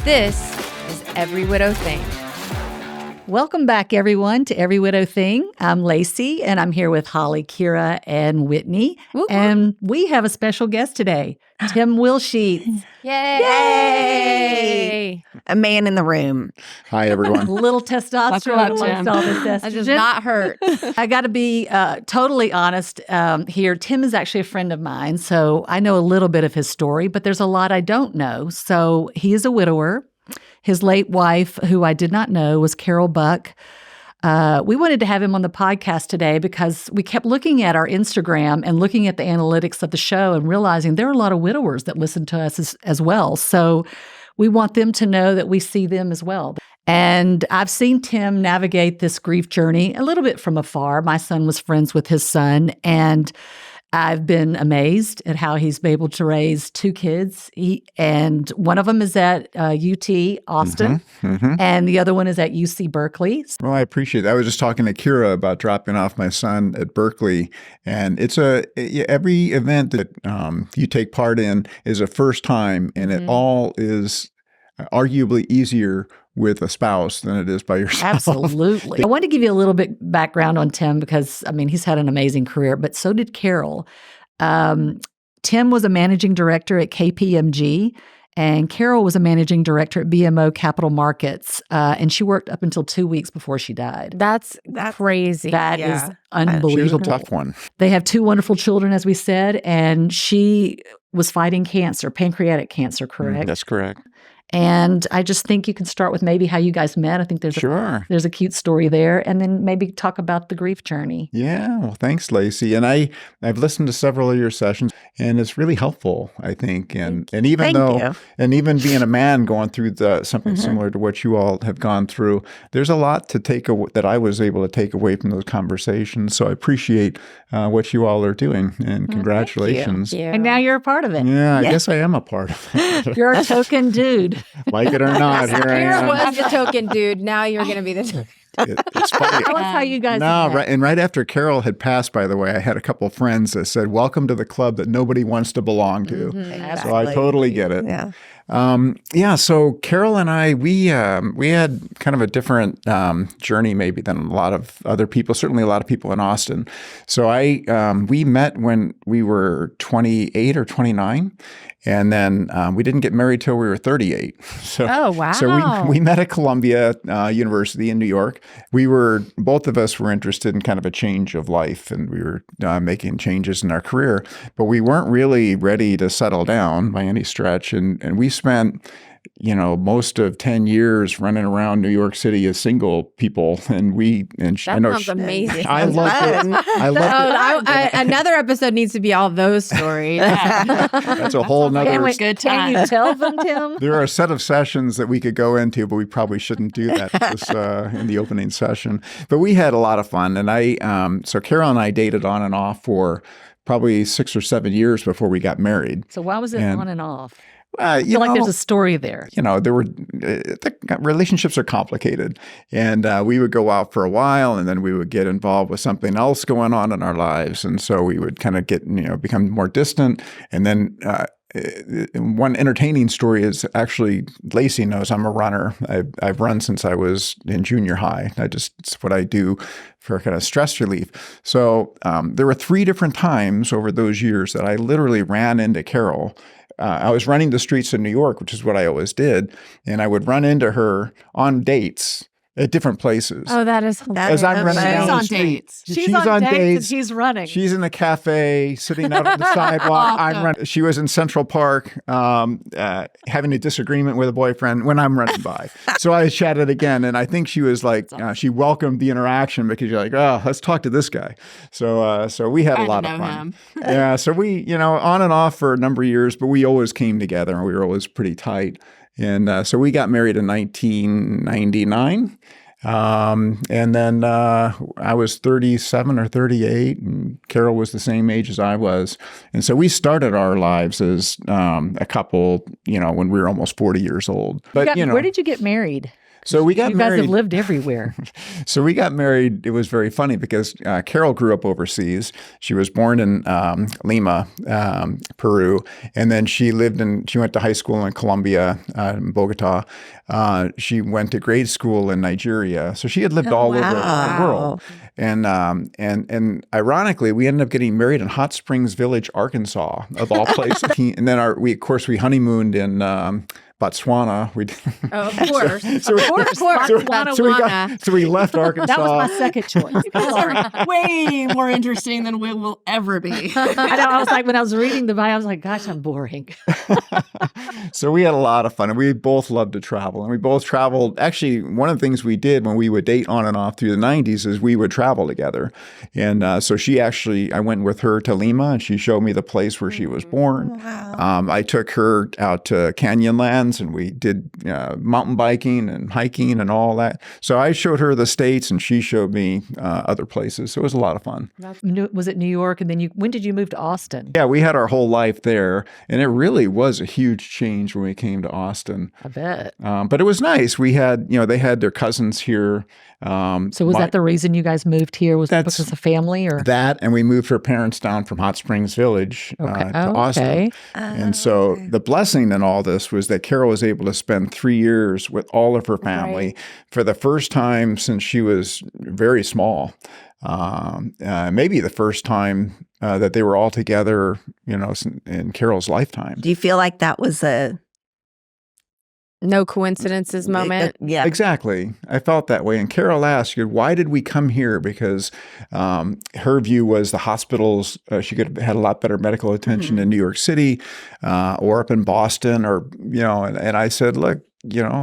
This is Every Widow Thing. Welcome back, everyone, to Every Widow Thing. I'm Lacey, and I'm here with Holly, Kira, and Whitney. Woo-hoo. And we have a special guest today, Tim Wilschetz. Yay! A man in the room. Hi, everyone. A little testosterone Welcome, amongst Tim. all this That does estrogen. not hurt. I got to be totally honest here. Tim is actually a friend of mine, so I know a little bit of his story, but there's a lot I don't know. So he is a widower. His late wife, who I did not know, was Carol Buck. We wanted to have him on the podcast today because we kept looking at our Instagram and looking at the analytics of the show and realizing there are a lot of widowers that listen to us as well. So we want them to know that we see them as well. And I've seen Tim navigate this grief journey a little bit from afar. My son was friends with his son, and I've been amazed at how he's been able to raise two kids. And one of them is at UT Austin, and the other one is at UC Berkeley. Well, I appreciate that. I was just talking to Kira about dropping off my son at Berkeley, and it's every event that you take part in is a first time, and it all is arguably easier with a spouse than it is by yourself. Absolutely. I want to give you a little bit background on Tim because, I mean, he's had an amazing career, but so did Carol. Tim was a managing director at KPMG, and Carol was a managing director at BMO Capital Markets, and she worked up until 2 weeks before she died. That's crazy. That is She was unbelievable. a tough one. They have two wonderful children, as we said, and she was fighting cancer, pancreatic cancer, correct? That's correct. And I just think you can start with maybe how you guys met. I think there's there's a cute story there, and then maybe talk about the grief journey. Yeah, well, thanks, Lacey. And I've listened to several of your sessions, and it's really helpful, I think. And even even being a man going through something similar to what you all have gone through, there's a lot to take that I was able to take away from those conversations. So I appreciate what you all are doing, and congratulations. Thank you. And now you're a part of it. Yeah, I guess I am a part of it. You're a token dude. Like it or not, here I Kira am. was the token dude. Now you're going to be the token. It's funny. Tell us how you guys No, met. right after Carol had passed, by the way, I had a couple of friends that said, "Welcome to the club that nobody wants to belong to." So I totally get it. Yeah. So Carol and I, we had kind of a different journey maybe than a lot of other people, certainly a lot of people in Austin. So we met when we were 28 or 29. And then we didn't get married till we were 38. So, Oh, wow. So we met at Columbia University in New York. Both of us were interested in kind of a change of life, and we were making changes in our career, but we weren't really ready to settle down by any stretch. And we spent most of 10 years running around New York City as single people. And That sounds amazing. I loved it. I loved it. Another episode needs to be all those stories. That's a whole nother. Good time. Can you tell them, Tim? There are a set of sessions that we could go into, but we probably shouldn't do that in the opening session. But we had a lot of fun. And so Carol and I dated on and off for probably 6 or 7 years before we got married. So why was it on and off? I feel like there's a story there. There were the relationships are complicated, and we would go out for a while, and then we would get involved with something else going on in our lives, and so we would kind of get become more distant. And then one entertaining story is actually Lacey knows I'm a runner. I've run since I was in junior high. It's what I do for kind of stress relief. So there were 3 different times over those years that I literally ran into Carol. I was running the streets of New York, which is what I always did, and I would run into her on dates at different places. Oh, that is hilarious. As I'm running down the street. She's on dates. And she's running. She's in the cafe, sitting out on the sidewalk. I'm running. She was in Central Park, having a disagreement with a boyfriend when I'm running by. So I chatted again, and I think she was like, she welcomed the interaction because you're like, oh, let's talk to this guy. So we had a lot of fun. Yeah. So we, on and off for a number of years, but we always came together, and we were always pretty tight. And so we got married in 1999. And then I was 37 or 38, and Carol was the same age as I was. And so we started our lives as a couple, when we were almost 40 years old. But where did you get married? So we got You guys married. have lived everywhere. So we got married. It was very funny because Carol grew up overseas. She was born in Lima, Peru, and then she went to high school in Colombia, in Bogota. She went to grade school in Nigeria. So she had lived all over the world. And ironically, we ended up getting married in Hot Springs Village, Arkansas, of all places. And then we honeymooned in Botswana. Of course. So we left Arkansas. That was my second choice. Sorry. Way more interesting than we will ever be. I know. I was like, when I was reading the Bible, I was like, gosh, I'm boring. So we had a lot of fun, and we both loved to travel. And we both traveled. Actually, one of the things we did when we would date on and off through the 90s is we would travel together. And so I went with her to Lima, and she showed me the place where she was born. Wow. I took her out to Canyonlands, and we did mountain biking and hiking and all that. So I showed her the States, and she showed me other places. So it was a lot of fun. Was it New York? And then when did you move to Austin? Yeah, we had our whole life there, and it really was a huge change when we came to Austin. I bet. But it was nice. We had, they had their cousins here. So was that the reason you guys moved here? Was it because of family or that? And we moved her parents down from Hot Springs Village to Austin. Okay. And so the blessing in all this was that Carol was able to spend 3 years with all of her family for the first time since she was very small. Maybe the first time that they were all together, in Carol's lifetime. Do you feel like that was a no coincidences moment? Yeah. Exactly. I felt that way. And Carol asked, why did we come here? Because her view was the hospitals, she could have had a lot better medical attention in New York City or up in Boston and I said, look,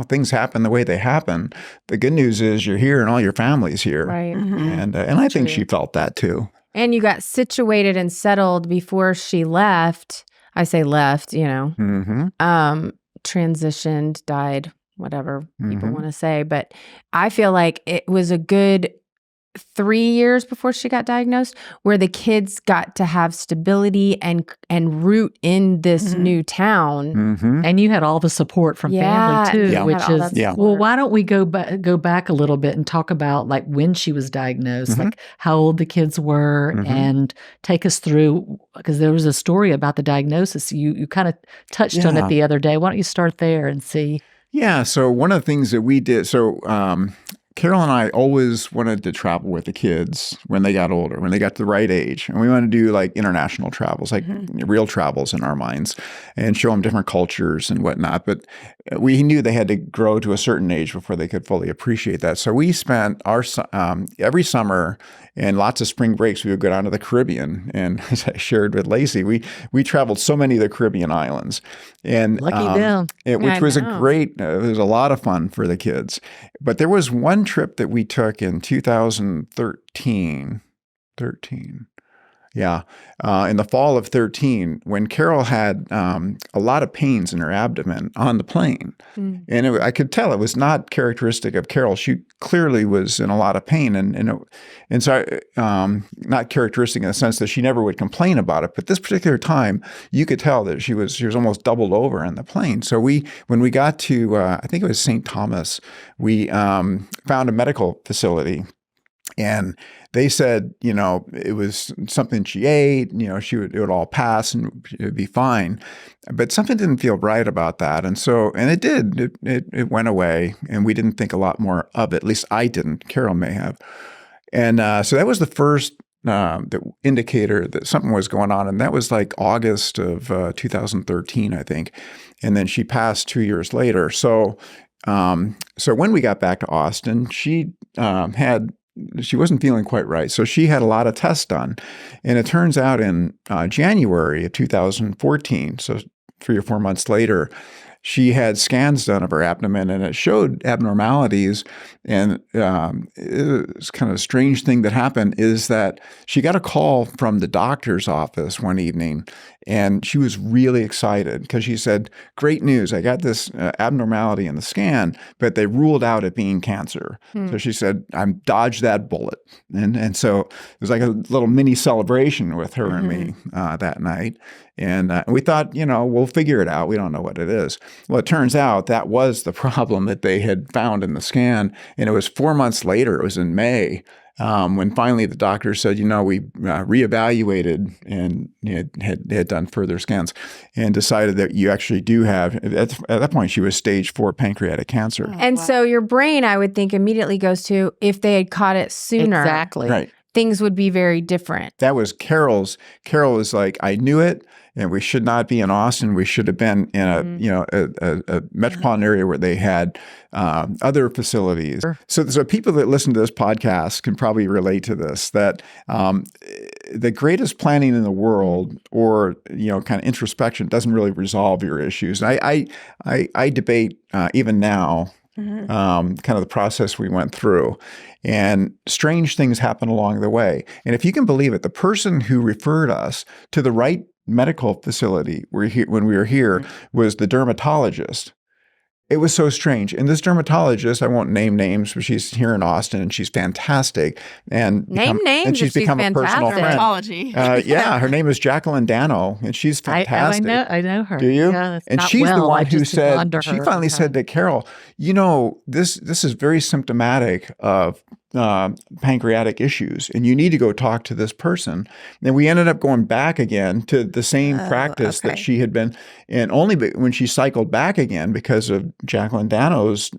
things happen the way they happen. The good news is you're here and all your family's here. Right. And I think she felt that too. And you got situated and settled before she left. I say left, transitioned, died, whatever people want to say. But I feel like it was a good 3 years before she got diagnosed where the kids got to have stability and root in this new town. And you had all the support from family too, which is well. Why don't we go back a little bit and talk about like when she was diagnosed, like how old the kids were, and take us through, because there was a story about the diagnosis. You kind of touched on it the other day. Why don't you start there and see? Yeah. So one of the things that we did, Carol and I always wanted to travel with the kids when they got older, when they got the right age. And we wanted to do like international travels, like real travels in our minds, and show them different cultures and whatnot. But we knew they had to grow to a certain age before they could fully appreciate that. So we spent every summer and lots of spring breaks, we would go down to the Caribbean. And as I shared with Lacey, we traveled so many of the Caribbean islands. And lucky them. Which was it was a lot of fun for the kids. But there was one trip that we took in 2013. In the fall of 2013, when Carol had a lot of pains in her abdomen on the plane. And I could tell it was not characteristic of Carol. She clearly was in a lot of pain. And so not characteristic in the sense that she never would complain about it. But this particular time, you could tell that she was almost doubled over in the plane. So when we got to, I think it was St. Thomas, we found a medical facility. And they said, it was something she ate, it would all pass and it would be fine. But something didn't feel right about that. And it did. It went away, and we didn't think a lot more of it. At least I didn't. Carol may have. And so that was the first the indicator that something was going on. And that was like August of 2013, I think. And then she passed 2 years later. So when we got back to Austin, she wasn't feeling quite right. So she had a lot of tests done. And it turns out in January of 2014, so 3 or 4 months later, she had scans done of her abdomen, and it showed abnormalities. And it was kind of a strange thing that happened is that she got a call from the doctor's office one evening, And she was really excited because she said, great news. I got this abnormality in the scan, but they ruled out it being cancer. So she said, I dodged that bullet. And so it was like a little mini celebration with her and me that night. And we thought, we'll figure it out. We don't know what it is. Well, it turns out that was the problem that they had found in the scan. And it was 4 months later, it was in May, when finally the doctor said, we reevaluated and had done further scans and decided that you actually do have, at that point, she was stage 4 pancreatic cancer. And so your brain, I would think, immediately goes to, if they had caught it sooner, Exactly. Right. things would be very different. That was Carol's. Carol was like, I knew it. And we should not be in Austin. We should have been in a metropolitan area where they had other facilities. So people that listen to this podcast can probably relate to this, that the greatest planning in the world or, kind of introspection doesn't really resolve your issues. And I debate even now kind of the process we went through. And strange things happen along the way. And if you can believe it, the person who referred us to the right medical facility when we were here was the dermatologist. It was so strange. And this dermatologist, I won't name names, but she's here in Austin and she's fantastic. And she's become a personal friend. Yeah, her name is Jacqueline Dano, and she's fantastic. I know her. Do you? Yeah, and she's the one who said, she finally said to Carol, this is very symptomatic of pancreatic issues, and you need to go talk to this person. And we ended up going back again to the same practice that she had been in, only when she cycled back again because of Jacqueline Dano's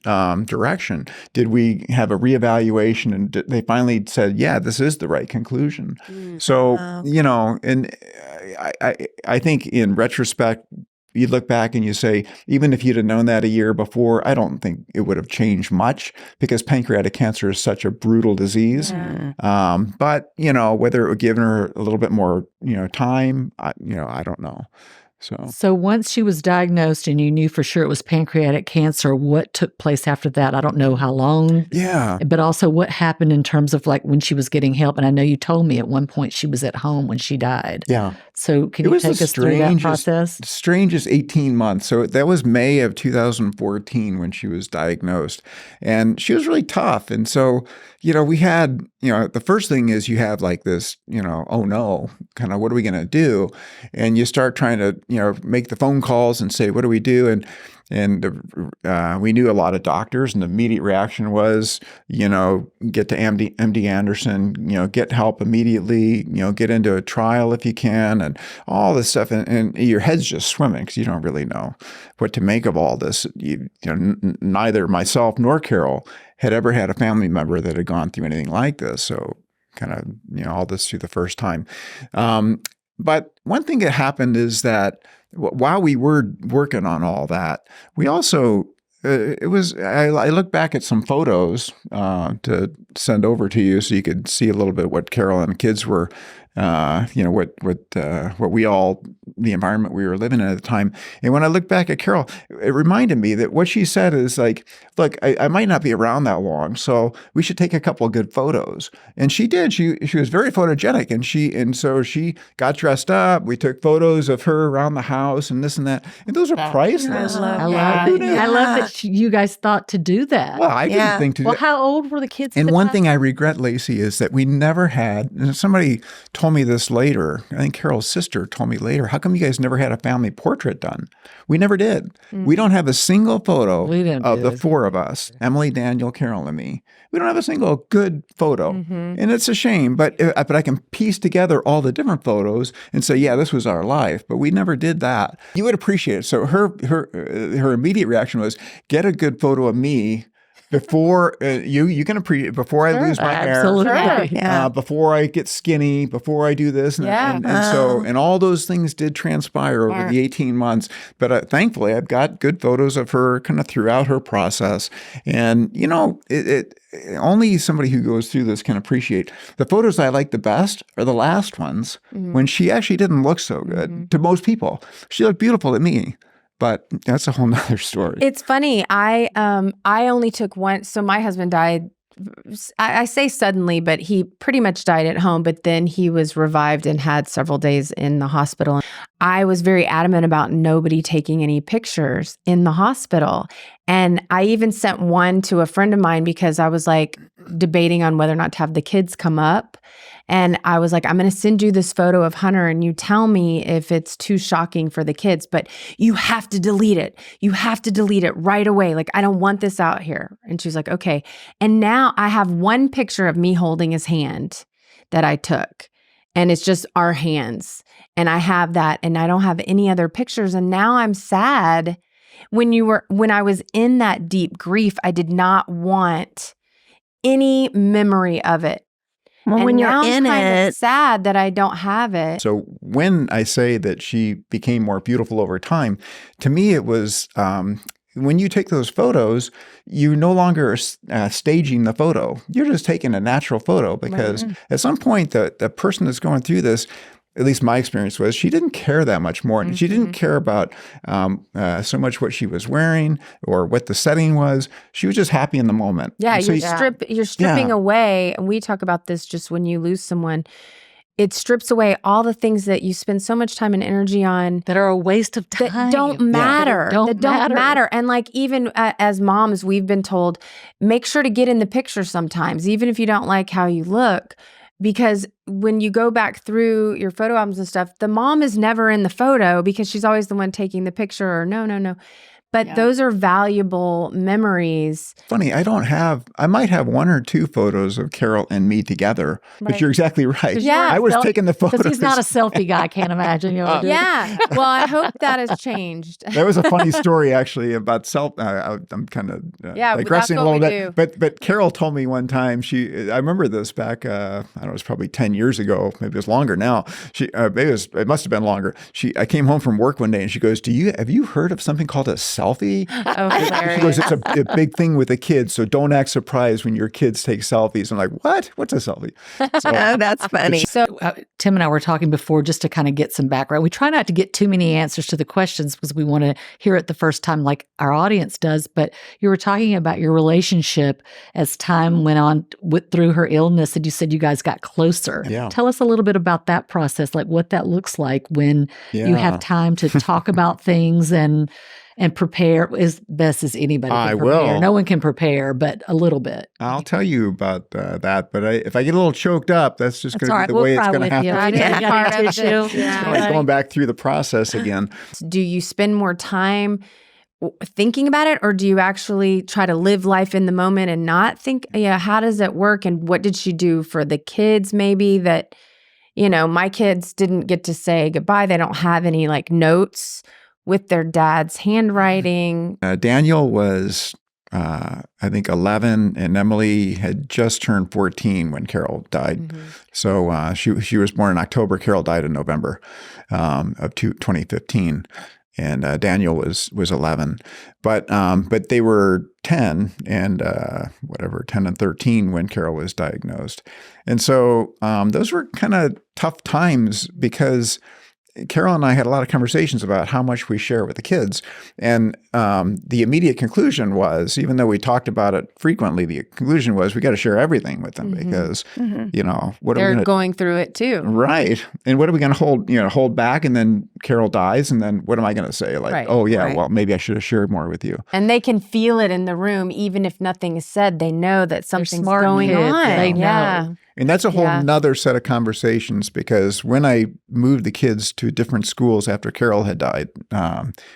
direction, did we have a reevaluation, and they finally said, yeah, this is the right conclusion. So, and I think in retrospect, you look back and you say, even if you'd have known that a year before, I don't think it would have changed much because pancreatic cancer is such a brutal disease. But, whether it would give her a little bit more, time, I don't know. So once she was diagnosed and you knew for sure it was pancreatic cancer, what took place after that? I don't know how long. Yeah. But also what happened in terms of like when she was getting help. And I know you told me at one point she was at home when she died. Yeah. So can you take us through that process? Strangest 18 months. So that was May of 2014 when she was diagnosed. And she was really tough. And so, we had, the first thing is you have like this, oh no, kind of what are we going to do? And you start trying to, make the phone calls and say, what do we do? And we knew a lot of doctors, and the immediate reaction was, get to MD Anderson, get help immediately, get into a trial if you can, and all this stuff. And your head's just swimming because you don't really know what to make of all this. Neither myself nor Carol had ever had a family member that had gone through anything like this. So kind of, all this through the first time. But one thing that happened is that while we were working on all that, we also, I look back at some photos to send over to you so you could see a little bit what Carol and the kids were, what we all, the environment we were living in at the time. And when I look back at Carol, it reminded me that what she said is like, look, I might not be around that long, so we should take a couple of good photos. And she did. She was very photogenic, and so she got dressed up. We took photos of her around the house and this and that. And those are priceless. I love that you guys thought to do that. Well, I didn't think to do that. Well, how old were the kids? And one thing I regret, Lacey, is that we never had, and somebody told me this later, I think Carol's sister told me later, how come you guys never had a family portrait done? We never did. We don't have a single photo of the four of us, Emily, Daniel, Carol, and me. We don't have a single good photo. And it's a shame, but I can piece together all the different photos and say, yeah, this was our life, but we never did that. You would appreciate it. So her immediate reaction was, get a good photo of me before you can appreciate, before I lose my hair, before I get skinny, before I do this, and all those things did transpire over the 18 months. But thankfully, I've got good photos of her kind of throughout her process, and only somebody who goes through this can appreciate. The photos I like the best are the last ones when she actually didn't look so good to most people. She looked beautiful to me. But that's a whole nother story. It's funny. I only took one. So my husband died I say suddenly, but he pretty much died at home, but then he was revived and had several days in the hospital. I was very adamant about nobody taking any pictures in the hospital. And I even sent one to a friend of mine because I was like debating on whether or not to have the kids come up. And I was like, I'm going to send you this photo of Hunter and you tell me if it's too shocking for the kids, but you have to delete it. You have to delete it right away. Like, I don't want this out here. And she was like, okay. And now I have one picture of me holding his hand that I took. And it's just our hands. And I have that. And I don't have any other pictures. And now I'm sad. When I was in that deep grief, I did not want any memory of it. Well, and when now you're I'm in kind of it, sad that I don't have it. So when I say that she became more beautiful over time, to me it was when you take those photos, you no longer are staging the photo. You're just taking a natural photo because at some point the person that's going through this, at least my experience was, she didn't care that much more. She didn't care about so much what she was wearing or what the setting was. She was just happy in the moment. Yeah, And so you're stripping away, and we talk about this just when you lose someone. It strips away all the things that you spend so much time and energy on that are a waste of time. that don't matter. That don't matter. And like even as moms, we've been told, make sure to get in the picture sometimes, even if you don't like how you look. Because when you go back through your photo albums and stuff, the mom is never in the photo because she's always the one taking the picture or no. But those are valuable memories. Funny, I might have one or two photos of Carol and me together, but you're exactly right. Yeah. I was taking the photos. Because he's not a selfie guy, I can't imagine. Yeah. Well, I hope that has changed. That was a funny story, actually, about I'm kind of digressing a little bit. But Carol told me one time, I remember this back, I don't know, it was probably 10 years ago. Maybe it was longer now. It must have been longer. I came home from work one day and she goes, have you heard of something called a selfie? Oh, hilarious. She goes, it's a big thing with the kids, so don't act surprised when your kids take selfies. I'm like, what? What's a selfie? So, oh, that's funny. So Tim and I were talking before just to kind of get some background. We try not to get too many answers to the questions because we want to hear it the first time like our audience does. But you were talking about your relationship as time went on through her illness, and you said you guys got closer. Yeah. Tell us a little bit about that process, like what that looks like when you have time to talk about things and prepare as best as anybody can I prepare. will. No one can prepare, but a little bit. I'll tell you about that. But if I get a little choked up, that's just going to be the way it's going to happen. Like going back through the process again. do you spend more time thinking about it, or do you actually try to live life in the moment and not think, how does it work? And what did she do for the kids maybe that, my kids didn't get to say goodbye. They don't have any like notes with their dad's handwriting. Daniel was, I think, 11, and Emily had just turned 14 when Carol died. Mm-hmm. So she was born in October. Carol died in November of 2015. And Daniel was 11, but they were 10 and 10 and 13 when Carol was diagnosed. And so those were kind of tough times because Carol and I had a lot of conversations about how much we share with the kids. And the immediate conclusion was, even though we talked about it frequently, the conclusion was we got to share everything with them because, what they're are we going through it too. Right. And what are we going to hold back? And then Carol dies. And then what am I going to say? Like, well, maybe I should have shared more with you. And they can feel it in the room. Even if nothing is said, they know that something's going on. They know. And that's a whole nother set of conversations because when I moved the kids to different schools after Carol had died,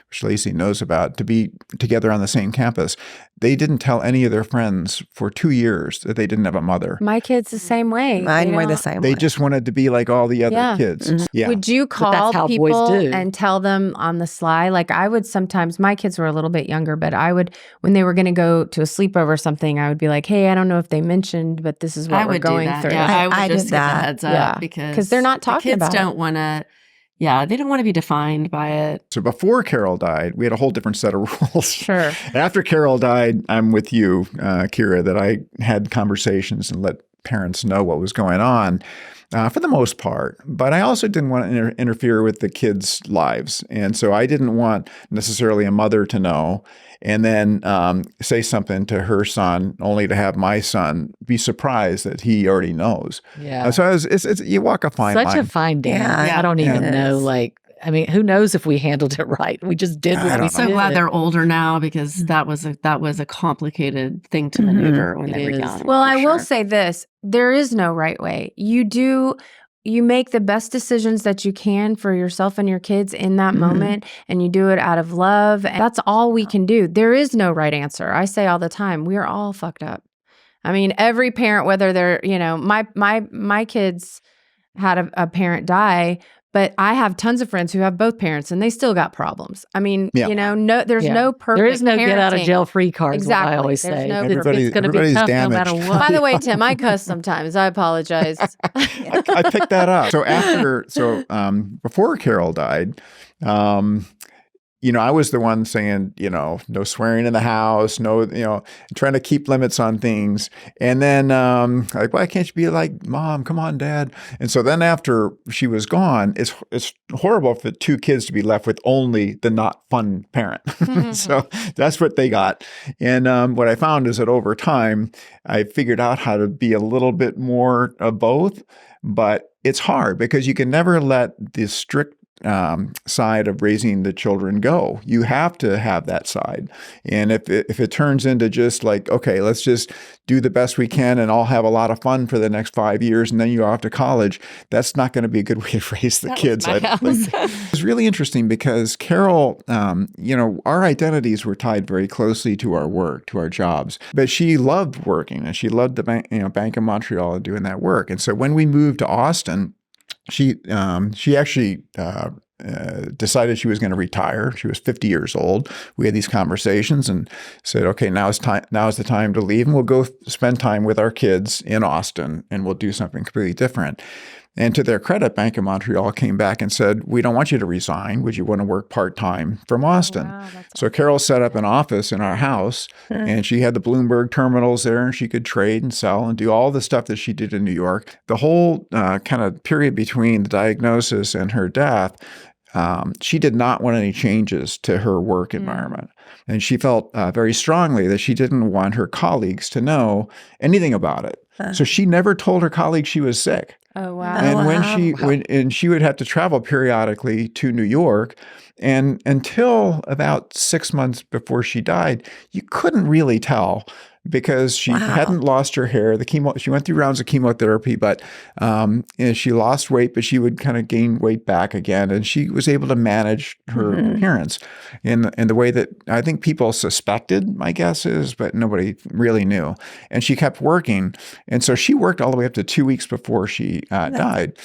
which Lacey knows about, to be together on the same campus, they didn't tell any of their friends for 2 years that they didn't have a mother. My kids the same way. Mine were the same way. They just wanted to be like all the other kids. Mm-hmm. Yeah. Would you call people boys do. and tell them on the sly? Like I would sometimes, my kids were a little bit younger, but I would, when they were going to go to a sleepover or something, I would be like, hey, I don't know if they mentioned, but this is what we're going through. Yeah, I would just did give the that. heads up because they're not talking the kids about it. don't want to. Yeah, they don't want to be defined by it. So before Carol died, we had a whole different set of rules. Sure. After Carol died, I'm with you, Kira, that I had conversations and let parents know what was going on for the most part. But I also didn't want to interfere with the kids' lives. And so I didn't want necessarily a mother to know. and then say something to her son, only to have my son be surprised that he already knows. Yeah. So it's you walk a fine line. Such a fine dance. Yeah. I don't even It know. is. Like, I mean, who knows if we handled it right? We just did I what don't we know. So did. glad they're older now because that was a complicated thing to maneuver when It they were is. young. Well, for I will sure. say this, there is no right way. You make the best decisions that you can for yourself and your kids in that moment, and you do it out of love. And that's all we can do. There is no right answer. I say all the time, we are all fucked up. I mean, every parent, whether they're, my kids had a parent die, but I have tons of friends who have both parents and they still got problems. I mean, Yeah. there's Yeah. no perfect There is no get out of parenting. jail free card. Is what I Exactly. always There's say. no It's perfect- going to be Everybody's tough no matter damaged. what. By the way, Tim, I cuss sometimes. I apologize. I picked that up. So before Carol died, I was the one saying, no swearing in the house, no, trying to keep limits on things. And then like, why can't you be like, Mom, come on, Dad? And so then after she was gone, it's horrible for 2 kids to be left with only the not fun parent. So that's what they got. And what I found is that over time, I figured out how to be a little bit more of both, but it's hard because you can never let the strict side of raising the children go. You have to have that side. And if it turns into just like, okay, let's just do the best we can and all have a lot of fun for the next 5 years and then you go off to college, that's not going to be a good way to raise the kids. my house. It's really interesting because Carol, our identities were tied very closely to our work, to our jobs, but she loved working and she loved the Bank of Montreal and doing that work. And so when we moved to Austin, she actually decided she was going to retire. She was 50 years old. We had these conversations and said, okay, now is the time to leave and we'll go spend time with our kids in Austin and we'll do something completely different. And to their credit, Bank of Montreal came back and said, we don't want you to resign. Would you want to work part-time from Austin? Wow, that's So Carol set up an office in our house and she had the Bloomberg terminals there and she could trade and sell and do all the stuff that she did in New York. The whole kind of period between the diagnosis and her death, she did not want any changes to her work environment. And she felt very strongly that she didn't want her colleagues to know anything about it. So she never told her colleagues she was sick. Oh, wow. And when she would have to travel periodically to New York, and until about 6 months before she died, you couldn't really tell because she hadn't lost her hair. She went through rounds of chemotherapy, but she lost weight, but she would kind of gain weight back again, and she was able to manage her appearance in the way that I think people suspected, my guess is, but nobody really knew. And she kept working, and so she worked all the way up to 2 weeks before she died.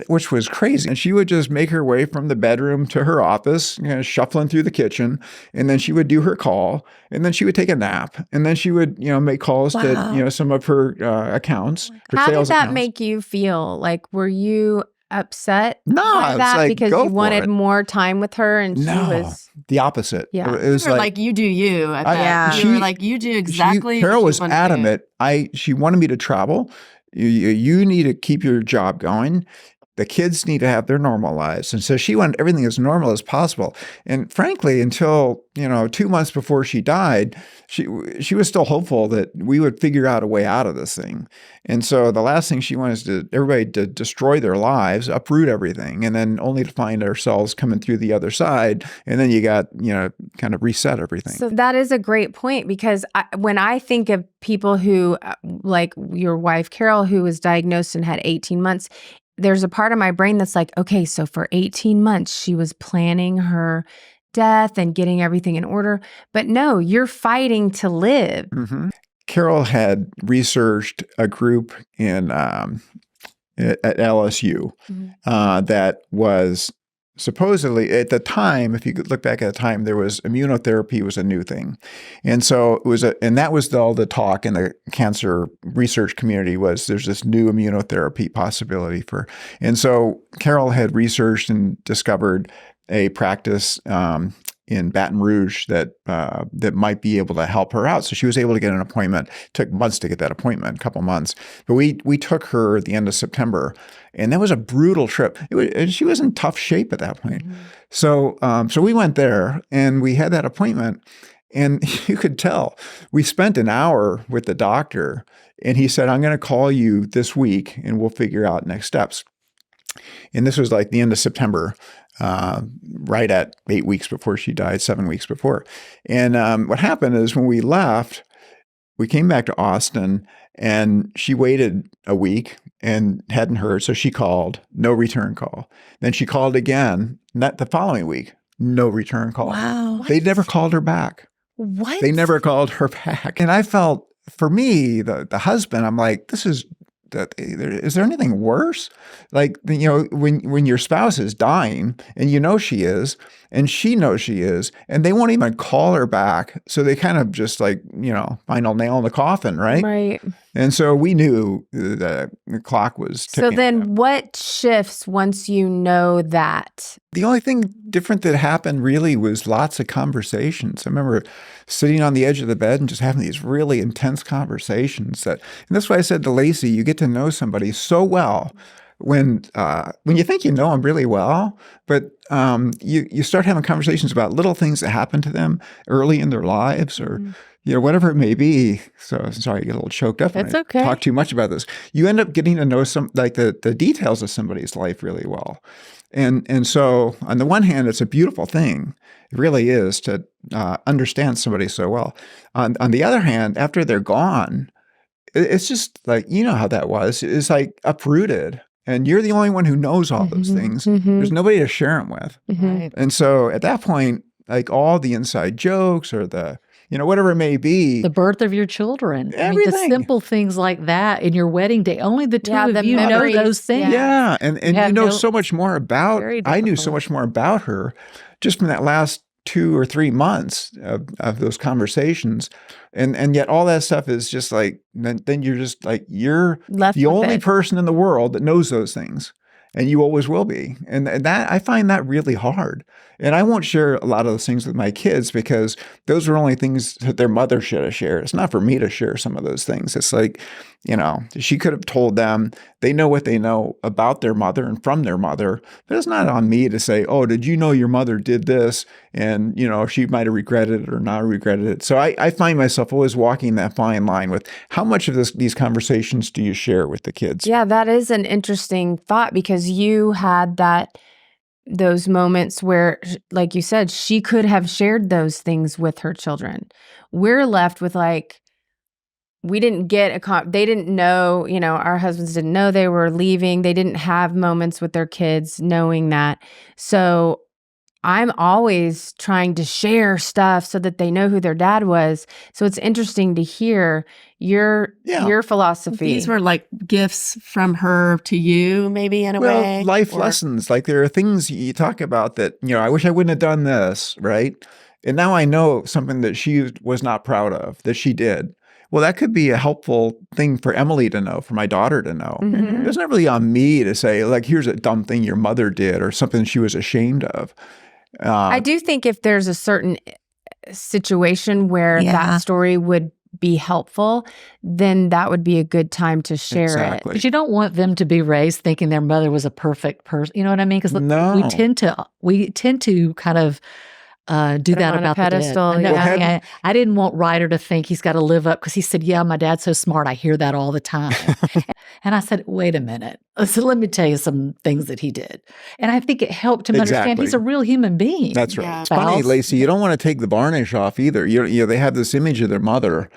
Which was crazy. And she would just make her way from the bedroom to her office, shuffling through the kitchen. And then she would do her call. And then she would take a nap. And then she would, make calls to, some of her accounts. Her How did sales that accounts. make you feel? Like, were you upset No, by it's that like, because go you for wanted it. more time with her and she No, was... the opposite. Yeah. It was You were like, you do you. I bet. Yeah. You were like, you do exactly what Carol you was want to do. adamant. She wanted me to travel. You need to keep your job going. The kids need to have their normal lives. And so she wanted everything as normal as possible. And frankly, until, 2 months before she died, she was still hopeful that we would figure out a way out of this thing. And so the last thing she wanted is everybody to destroy their lives, uproot everything, and then only to find ourselves coming through the other side. And then you got, kind of reset everything. So that is a great point because when I think of people who, like your wife, Carol, who was diagnosed and had 18 months, there's a part of my brain that's like, okay, so for 18 months, she was planning her death and getting everything in order. But no, you're fighting to live. Mm-hmm. Carol had researched a group at LSU that was supposedly at the time, if you could look back at the time, there was immunotherapy was a new thing. And so it was and that was all the talk in the cancer research community was there's this new immunotherapy possibility and so Carol had researched and discovered a practice in Baton Rouge that might be able to help her out. So she was able to get an appointment. It took months to get that appointment, a couple months. But we took her at the end of September, and that was a brutal trip. And she was in tough shape at that point. So we went there, and we had that appointment. And you could tell. We spent an hour with the doctor, and he said, I'm going to call you this week, and we'll figure out next steps. And this was like the end of September, right at 8 weeks before she died, 7 weeks before. And what happened is when we left, we came back to Austin, and she waited a week and hadn't heard. So she called, no return call. Then she called again, not the following week, no return call. Wow. They never called her back. What? They never called her back. And I felt, for me, the husband, I'm like, is there anything worse? Like, when your spouse is dying and you know she is, and she knows she is, and they won't even call her back. So they kind of just like, final nail in the coffin, right? Right. And so we knew the clock was ticking. So then what shifts once you know that? The only thing different that happened really was lots of conversations. I remember sitting on the edge of the bed and just having these really intense conversations. And that's why I said to Lacey, you get to know somebody so well when you think you know them really well, but you start having conversations about little things that happen to them early in their lives, or whatever it may be. So sorry, I get a little choked up when That's I okay. talk too much about this. You end up getting to know the details of somebody's life really well. And so on the one hand, it's a beautiful thing. It really is to understand somebody so well. On the other hand, after they're gone, it's just like, how that was. It's like uprooted. And you're the only one who knows all those things. There's nobody to share them with. Right. And so at that point, like all the inside jokes or the, whatever it may be. The birth of your children. Everything. I mean, the simple things like that in your wedding day. Only the two of the you know memories. those things. Yeah. And you know so much more about, Very I knew so difficult. much more about her just from that last 2 or 3 months of those conversations. And yet all that stuff is just like, then you're just like, you're Left the with only it. person in the world that knows those things. And you always will be. And that, I find that really hard. And I won't share a lot of those things with my kids because those are only things that their mother should have shared. It's not for me to share some of those things. It's like, she could have told them. They know what they know about their mother and from their mother. But it's not on me to say, oh, did you know your mother did this? And, she might have regretted it or not regretted it. So I find myself always walking that fine line with how much of these conversations do you share with the kids? Yeah, that is an interesting thought because you had those moments where, like you said, she could have shared those things with her children. We're left with like, we didn't get they didn't know, our husbands didn't know they were leaving. They didn't have moments with their kids knowing that. So I'm always trying to share stuff so that they know who their dad was. So it's interesting to hear your philosophy. These were like gifts from her to you, maybe in a way. Life lessons. Like there are things you talk about that, I wish I wouldn't have done this, right? And now I know something that she was not proud of, that she did. Well, that could be a helpful thing for Emily to know, for my daughter to know. It's not really on me to say, like, here's a dumb thing your mother did or something she was ashamed of. I do think if there's a certain situation where that story would be helpful, then that would be a good time to share it. Because you don't want them to be raised thinking their mother was a perfect person. You know what I mean? Because we tend to kind of do that on a about the dead. pedestal, I didn't want Ryder to think he's got to live up because he said, yeah, my dad's so smart. I hear that all the time. And I said, wait a minute. So let me tell you some things that he did. And I think it helped him understand he's a real human being. That's right. It's funny, Lacey, you don't want to take the varnish off either. They have this image of their mother,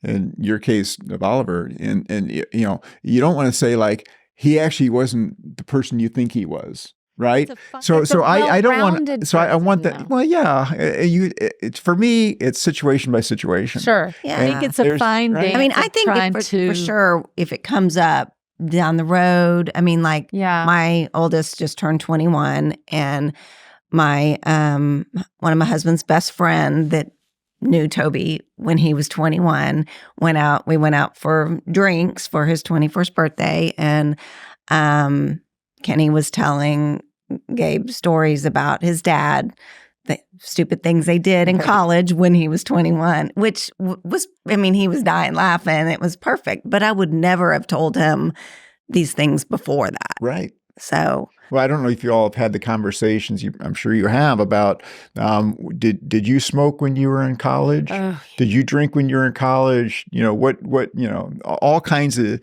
in your case of Oliver, and you don't want to say like, he actually wasn't the person you think he was. Right. So I don't want. So I want that. Well, yeah. It's for me. It's situation by situation. Sure. Yeah. I think it's a fine dance. I mean, I think for sure if it comes up down the road. I mean, like my oldest just turned 21, and my one of my husband's best friend that knew Toby when he was 21 went out. We went out for drinks for his 21st birthday, and Kenny was telling Gabe stories about his dad, the stupid things they did in college when he was 21, which was, he was dying laughing. It was perfect. But I would never have told him these things before that. Right. So, well, I don't know if you all have had the conversations. I'm sure you have about did you smoke when you were in college? Did you drink when you were in college? What all kinds of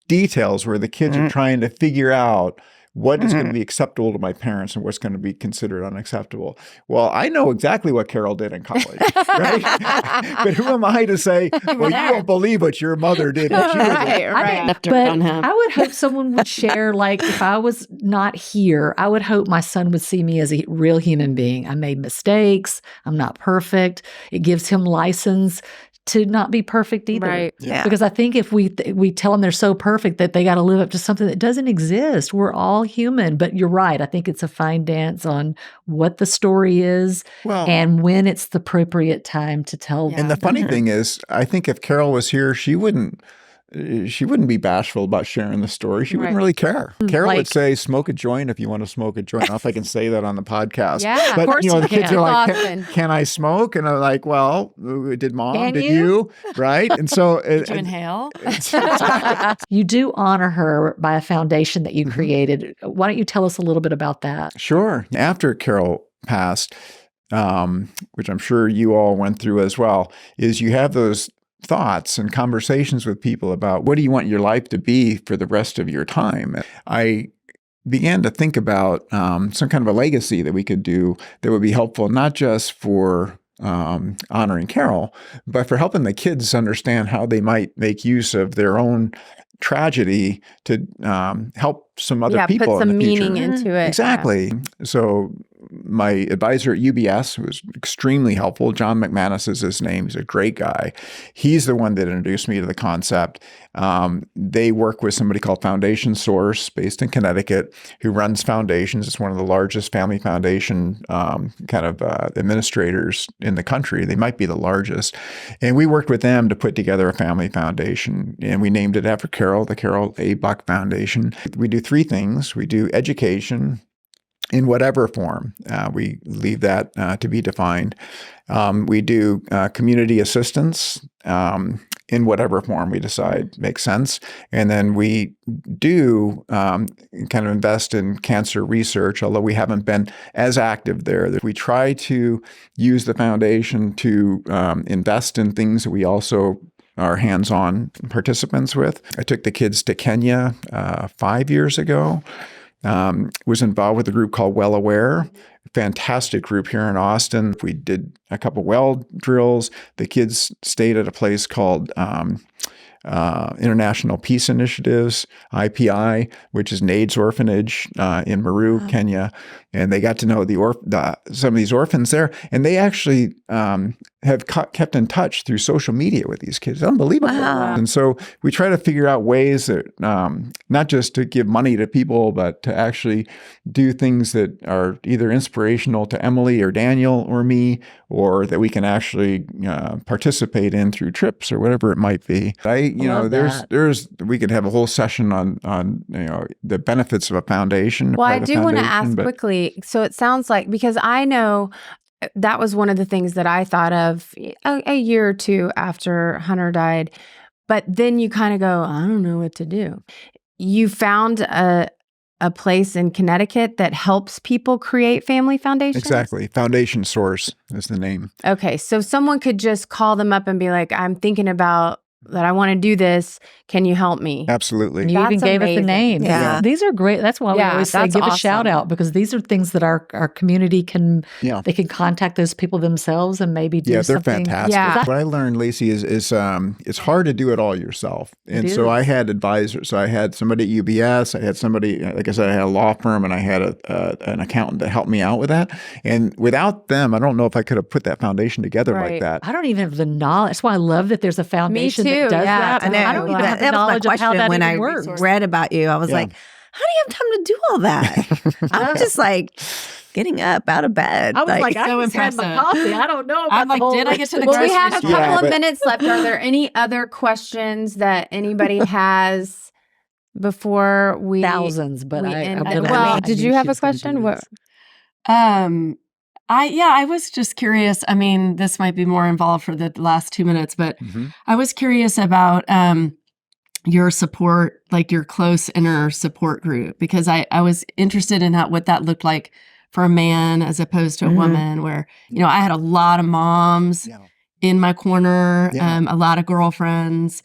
details where the kids are trying to figure out what is going to be acceptable to my parents and what's going to be considered unacceptable. Well, I know exactly what Carol did in college, right? But who am I to say, well, you won't believe what your mother did when she was right. But I would hope someone would share, like, if I was not here, I would hope my son would see me as a real human being. I made mistakes. I'm not perfect. It gives him license to not be perfect either. Right. Yeah. Because I think if we tell them they're so perfect that they got to live up to something that doesn't exist, we're all human. But you're right. I think it's a fine dance on what the story is and when it's the appropriate time to tell them. And the funny thing is, I think if Carol was here, she wouldn't be bashful about sharing the story. She wouldn't really care. Carol would say, smoke a joint if you want to smoke a joint. I don't know if I can say that on the podcast. Yeah, but of course the kids are like, Often. can I smoke? And I'm like, well, did mom? Did you? Right? And so did you inhale? You do honor her by a foundation that you created. Why don't you tell us a little bit about that? Sure. After Carol passed, which I'm sure you all went through as well, is you have those thoughts and conversations with people about what do you want your life to be for the rest of your time. I began to think about some kind of a legacy that we could do that would be helpful, not just for honoring Carol, but for helping the kids understand how they might make use of their own tragedy to help some other people. Put some in the meaning future. into it. Exactly. So my advisor at UBS was extremely helpful. John McManus is his name. He's a great guy. He's the one that introduced me to the concept. They work with somebody called Foundation Source based in Connecticut who runs foundations. It's one of the largest family foundation administrators in the country. They might be the largest. And we worked with them to put together a family foundation. And we named it after Carol, the Carol A Buch Foundation. We do three things. We do education, in whatever form. We leave that to be defined. We do community assistance in whatever form we decide makes sense. And then we do kind of invest in cancer research, although we haven't been as active there. We try to use the foundation to invest in things that we also are hands-on participants with. I took the kids to Kenya 5 years ago. Was involved with a group called Well Aware, fantastic group here in Austin. We did a couple well drills. The kids stayed at a place called International Peace Initiatives, IPI, which is an AIDS orphanage in Meru, Kenya. And they got to know some of these orphans there. And they actually have kept in touch through social media with these kids. Unbelievable. Wow. And so we try to figure out ways that not just to give money to people, but to actually do things that are either inspirational to Emily or Daniel or me, or that we can actually participate in through trips or whatever it might be. We could have a whole session on the benefits of a foundation. Well, I do want to ask quickly. So it sounds like, because I know that was one of the things that I thought of a year or two after Hunter died, but then you kind of go, I don't know what to do. You found a place in Connecticut that helps people create family foundations? Exactly. Foundation Source is the name. Okay. So someone could just call them up and be like, I'm thinking about that I want to do this. Can you help me? Absolutely. And you even gave us the name. Yeah. These are great. That's why we always say give a shout out, because these are things that our community they can contact those people themselves and maybe do something. Yeah, they're fantastic. Yeah. What I learned, Lacey, is it's hard to do it all yourself. And so I had advisors. So I had somebody at UBS. I had somebody, like I said, I had a law firm, and I had an accountant to help me out with that. And without them, I don't know if I could have put that foundation together like that. I don't even have the knowledge. That's why I love that there's a foundation that does that. I know. I don't even have the knowledge of how that when even I works. read about you, I was like, how do you have time to do all that? I'm just like getting up out of bed. I was like so I just had my coffee. I don't know about did I get to the Well, grocery we have a store? couple of minutes left. Are there any other questions that anybody has before we? Thousands, but did you have a question? What? I was just curious. I mean, this might be more involved for the last 2 minutes, but I was curious about your support, like your close inner support group, because I was interested in what that looked like for a man as opposed to a woman, where, I had a lot of moms in my corner, a lot of girlfriends.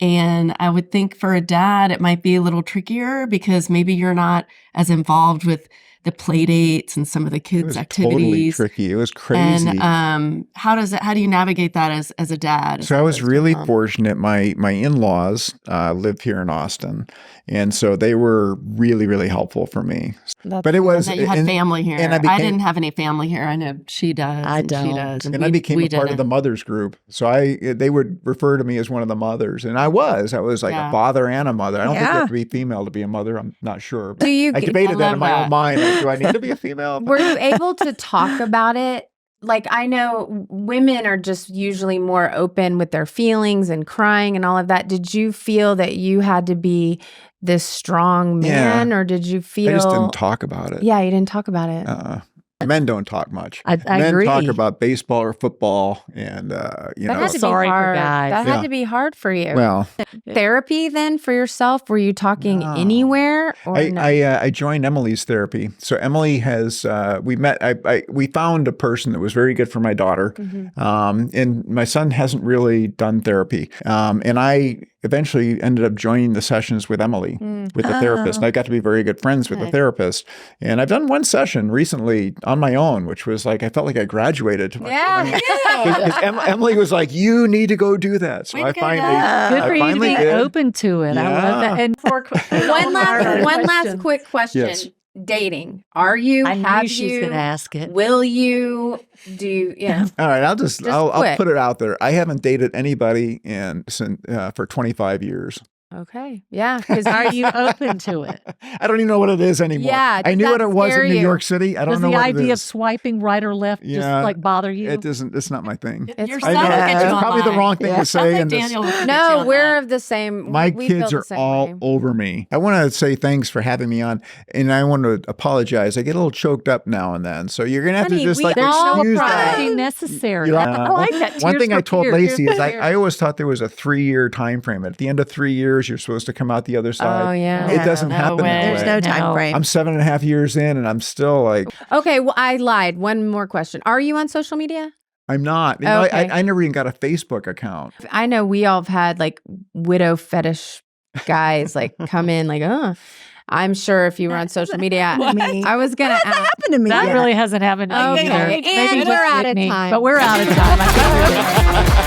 And I would think for a dad, it might be a little trickier because maybe you're not as involved with the play dates and some of the kids' activities. Totally tricky. It was crazy. And how do you navigate that as a dad? So I was really fortunate. My in-laws live here in Austin, and so they were really, really helpful for me. But it was you had family here. And I didn't have any family here. I know she does. I don't. She does. And I became a part of the mothers group. So they would refer to me as one of the mothers, and I was like a father and a mother. I don't think you have to be female to be a mother. I'm not sure. But I debated that in my own mind. Do I need to be a female? Were you able to talk about it? Like, I know women are just usually more open with their feelings and crying and all of that. Did you feel that you had to be this strong man, or did you feel... I just didn't talk about it. Yeah, you didn't talk about it. Men don't talk much. I Men agree. talk about baseball or football, and That had to Sorry be for hard. guys. That had to be hard for you. Well, Therapy then for yourself? Were you talking anywhere? Or no? I joined Emily's therapy. So Emily has we met. We found a person that was very good for my daughter, and my son hasn't really done therapy, and I eventually ended up joining the sessions with Emily, with the therapist. And I got to be very good friends with the therapist. And I've done one session recently on my own, which was like, I felt like I graduated. Because Emily was like, you need to go do that. So I finally Good for you to be open to it. Yeah. I love that. And one last quick question. Yes. Dating. Are you? I have knew she was you? going to ask it. Will you? Do you? Yeah. All right, I'll quick. put it out there. I haven't dated anybody for 25 years. Okay. Yeah. Because Are you open to it? I don't even know what it is anymore. Yeah, I knew what it was in New you? York City. I don't Does know the what it idea of is. swiping right or left just like bother you? It doesn't. It's not my thing. Your It's son fine. will get you It's probably the online. wrong thing to say. And Daniel will get you No, on we're that. of the same. my we feel kids the are same all way. over me. I want to say thanks for having me on, and I want to apologize. I get a little choked up now and then, so you're gonna have Honey, to just we like all excuse cry. that. Apology necessary. You know, I like that. One Tears thing for I told fears. Lacey is Tears for I always thought there was a 3-year time frame. At the end of 3 years, you're supposed to come out the other side. Oh yeah. It doesn't No happen way. that There's way. no time frame. I'm 7.5 years in, and I'm still like, Okay. Well, I lied. One more question. Are you on social media? I'm not. You know, Okay. I never even got a Facebook account. I know we all have had like widow fetish guys like come in like, I'm sure if you were on social media, I was gonna ask. happened to me. That yet. really hasn't happened to me Okay. either. And Maybe we're with out of Whitney, time. But we're out of time. I think we're good.